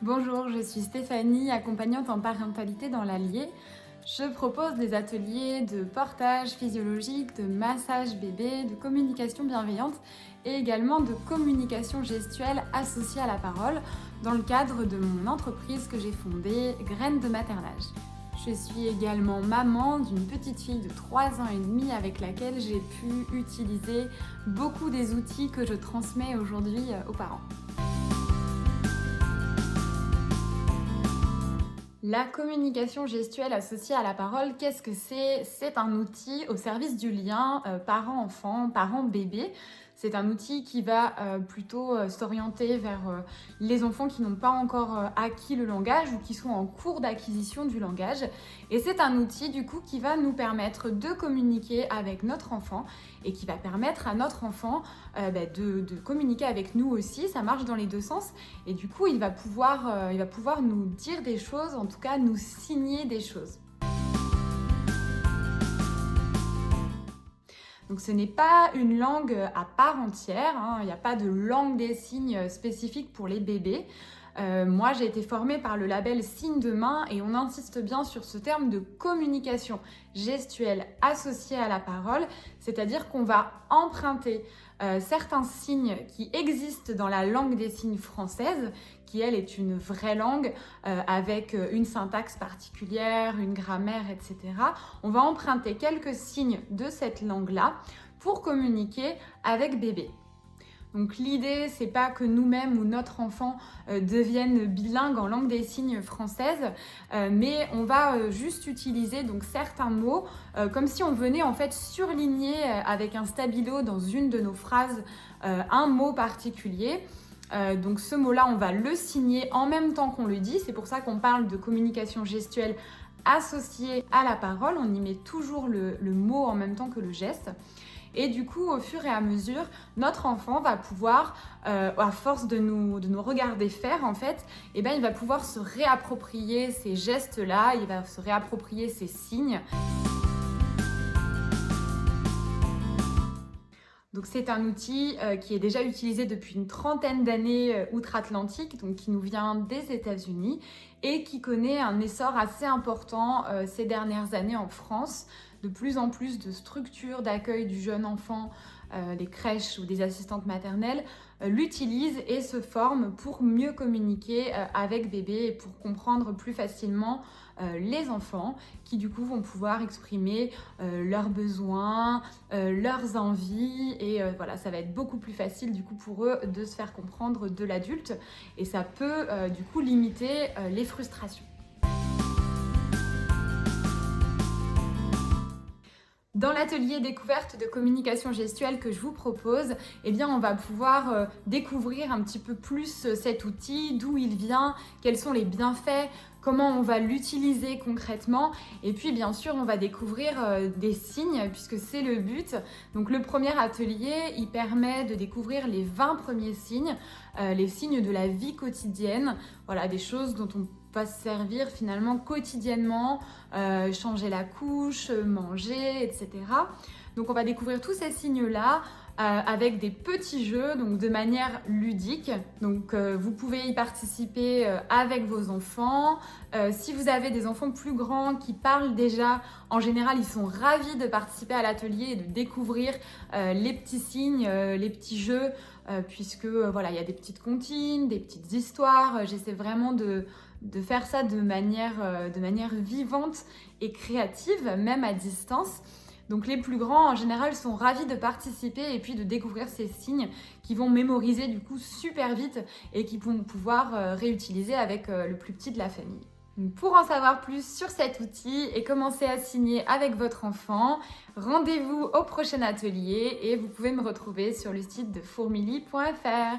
Bonjour, je suis Stéphanie, accompagnante en parentalité dans l'Allier. Je propose des ateliers de portage physiologique, de massage bébé, de communication bienveillante et également de communication gestuelle associée à la parole dans le cadre de mon entreprise que j'ai fondée, Graines de maternage. Je suis également maman d'une petite fille de 3 ans et demi avec laquelle j'ai pu utiliser beaucoup des outils que je transmets aujourd'hui aux parents. La communication gestuelle associée à la parole, qu'est-ce que c'est? C'est un outil au service du lien parent-enfant, parent-bébé. C'est un outil qui va plutôt s'orienter vers les enfants qui n'ont pas encore acquis le langage ou qui sont en cours d'acquisition du langage. Et c'est un outil du coup qui va nous permettre de communiquer avec notre enfant et qui va permettre à notre enfant de communiquer avec nous aussi. Ça marche dans les deux sens. Et du coup, il va pouvoir nous dire des choses, en tout cas nous signer des choses. Donc ce n'est pas une langue à part entière, hein. Il n'y a pas de langue des signes spécifique pour les bébés. Moi, j'ai été formée par le label Signes de main et on insiste bien sur ce terme de communication gestuelle associée à la parole, c'est-à-dire qu'on va emprunter certains signes qui existent dans la langue des signes française, qui elle est une vraie langue avec une syntaxe particulière, une grammaire, etc. On va emprunter quelques signes de cette langue-là pour communiquer avec bébé. Donc l'idée, c'est pas que nous-mêmes ou notre enfant devienne bilingue en langue des signes française, mais on va juste utiliser donc certains mots comme si on venait en fait surligner avec un stabilo dans une de nos phrases un mot particulier. Donc ce mot-là, on va le signer en même temps qu'on le dit. C'est pour ça qu'on parle de communication gestuelle associée à la parole. On y met toujours le mot en même temps que le geste. Et du coup, au fur et à mesure, notre enfant va pouvoir, à force de nous regarder faire, en fait, il va pouvoir se réapproprier ces gestes-là, il va se réapproprier ces signes. Donc c'est un outil qui est déjà utilisé depuis une trentaine d'années outre-Atlantique, donc qui nous vient des États-Unis et qui connaît un essor assez important ces dernières années en France. De plus en plus de structures d'accueil du jeune enfant, des crèches ou des assistantes maternelles, l'utilisent et se forment pour mieux communiquer avec bébé et pour comprendre plus facilement les enfants qui du coup vont pouvoir exprimer leurs besoins, leurs envies et voilà, ça va être beaucoup plus facile du coup pour eux de se faire comprendre de l'adulte et ça peut du coup limiter les frustrations. Dans l'atelier découverte de communication gestuelle que je vous propose, on va pouvoir découvrir un petit peu plus cet outil, d'où il vient, quels sont les bienfaits, comment on va l'utiliser concrètement. Et puis bien sûr, on va découvrir des signes puisque c'est le but. Donc le premier atelier, il permet de découvrir les 20 premiers signes, les signes de la vie quotidienne, voilà, des choses dont on va se servir finalement quotidiennement, changer la couche, manger, etc. Donc on va découvrir tous ces signes-là avec des petits jeux, donc de manière ludique. Donc vous pouvez y participer avec vos enfants. Si vous avez des enfants plus grands qui parlent déjà, en général ils sont ravis de participer à l'atelier et de découvrir les petits signes, les petits jeux, puisque voilà, il y a des petites comptines, des petites histoires. J'essaie vraiment de faire ça de manière vivante et créative, même à distance. Donc les plus grands, en général, sont ravis de participer et puis de découvrir ces signes qu'ils vont mémoriser du coup super vite et qu'ils vont pouvoir réutiliser avec le plus petit de la famille. Donc, pour en savoir plus sur cet outil et commencer à signer avec votre enfant, rendez-vous au prochain atelier et vous pouvez me retrouver sur le site de fourmili.fr.